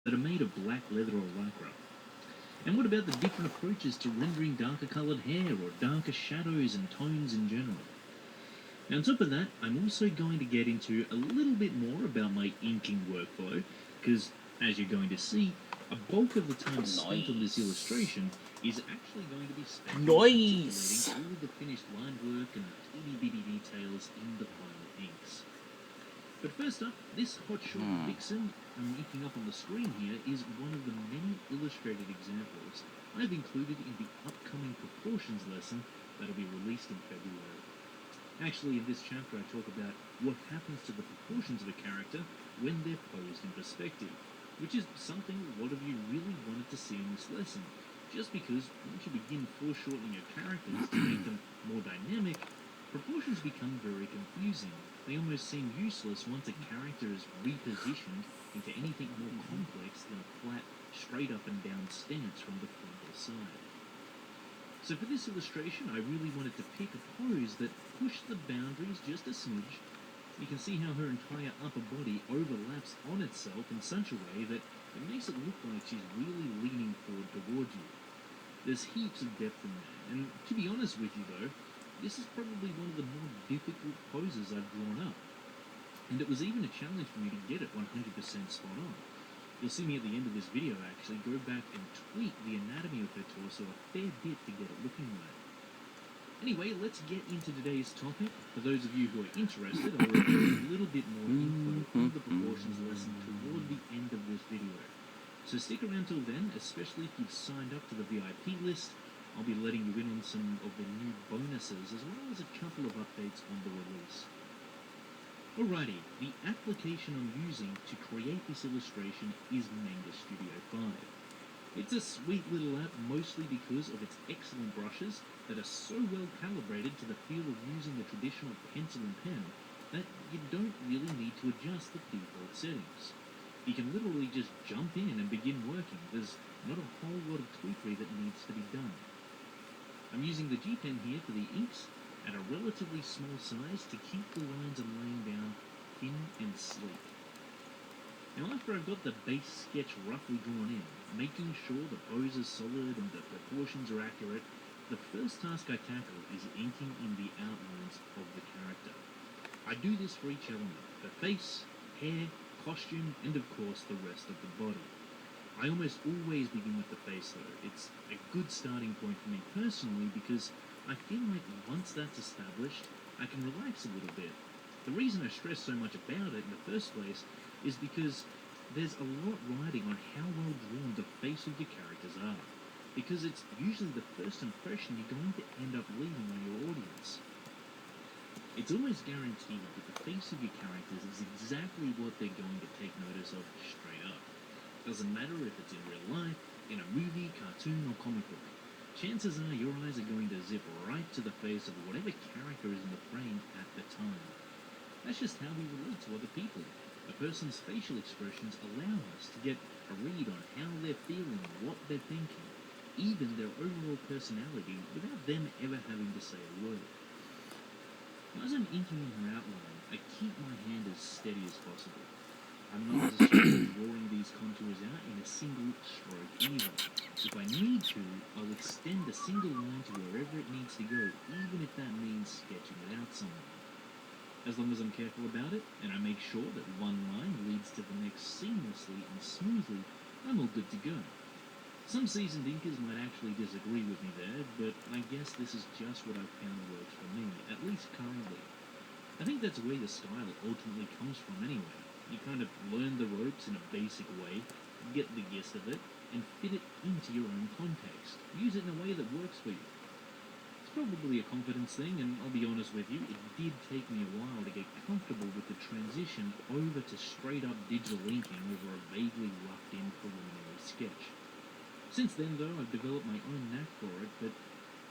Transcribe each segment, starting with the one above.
that are made of black leather or lycra? And what about the different approaches to rendering darker coloured hair or darker shadows and tones in general? Now, on top of that, I'm also going to get into a little bit more about my inking workflow, because as you're going to see, a bulk of the time spent on this illustration is actually going to be spent Nice. articulating all the finished line work and itty bitty details in the final inks. But first up, this hotshot vixen I'm inking up on the screen here is one of the many illustrated examples I've included in the upcoming proportions lesson that'll be released in February. Actually, in this chapter I talk about what happens to the proportions of a character when they're posed in perspective, which is something a lot of you really wanted to see in this lesson, just because once you begin foreshortening your characters to make them more dynamic, proportions become very confusing. They almost seem useless once a character is repositioned into anything more complex than a flat, straight up and down stance from the front or side. So for this illustration, I really wanted to pick a pose that pushed the boundaries just a smidge. You can see how her entire upper body overlaps on itself in such a way that it makes it look like she's really leaning forward towards you. There's heaps of depth in there, and to be honest with you though, this is probably one of the more difficult poses I've drawn up. And it was even a challenge for me to get it 100% spot on. You'll see me at the end of this video actually go back and tweak the anatomy of her torso a fair bit to get it looking right. Anyway, let's get into today's topic. For those of you who are interested, I'll reveal a little bit more info on the proportions lesson toward the end of this video. So stick around till then, especially if you've signed up to the VIP list. I'll be letting you in on some of the new bonuses as well as a couple of updates on the release. Alrighty, the application I'm using to create this illustration is Manga Studio 5. It's a sweet little app mostly because of its excellent brushes that are so well calibrated to the feel of using the traditional pencil and pen that you don't really need to adjust the default settings. You can literally just jump in and begin working. There's not a whole lot of tweakery that needs to be done. I'm using the G Pen here for the inks at a relatively small size to keep the lines I'm laying down thin and sleek. Now after I've got the base sketch roughly drawn in, making sure the pose is solid and the proportions are accurate, the first task I tackle is inking in the outlines of the character. I do this for each element, the face, hair, costume, and of course the rest of the body. I almost always begin with the face though. It's a good starting point for me personally because I feel like once that's established, I can relax a little bit. The reason I stress so much about it in the first place is because there's a lot riding on how well drawn the face of your characters are. Because it's usually the first impression you're going to end up leaving on your audience. It's almost guaranteed that the face of your characters is exactly what they're going to take notice of straight up. Doesn't matter if it's in real life, in a movie, cartoon, or comic book. Chances are your eyes are going to zip right to the face of whatever character is in the frame at the time. That's just how we relate to other people. A person's facial expressions allow us to get a read on how they're feeling, what they're thinking, even their overall personality without them ever having to say a word. As I'm inking in her outline, I keep my hand as steady as possible. I'm not necessarily drawing these contours out in a single stroke either. If I need to, I'll extend a single line to wherever it needs to go, even if that means sketching it out somewhere. As long as I'm careful about it, and I make sure that one line leads to the next seamlessly and smoothly, I'm all good to go. Some seasoned inkers might actually disagree with me there, but I guess this is just what I've found works for me, at least currently. I think that's where the style ultimately comes from anyway. You kind of learn the ropes in a basic way, get the gist of it, and fit it into your own context. Use it in a way that works for you. It's probably a confidence thing, and I'll be honest with you, it did take me a while to get comfortable with the transition over to straight up digital inking over a vaguely roughed in preliminary sketch. Since then though, I've developed my own knack for it, but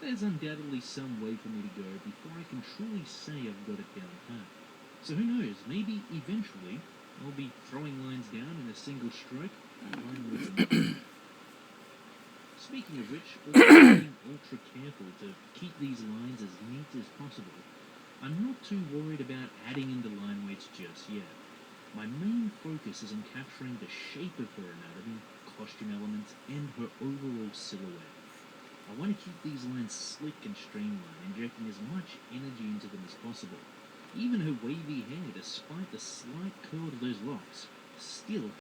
there's undoubtedly some way for me to go before I can truly say I've got it down pat. So who knows, maybe eventually I'll be throwing lines down in a single stroke, line words another. Speaking of which, although being ultra careful to keep these lines as neat as possible, I'm not too worried about adding in the line weights just yet. My main focus is on capturing the shape of her anatomy, costume elements, and her overall silhouette. I want to keep these lines slick and streamlined, injecting as much energy into them as possible. Even her wavy hair, despite the slight curl of those locks, still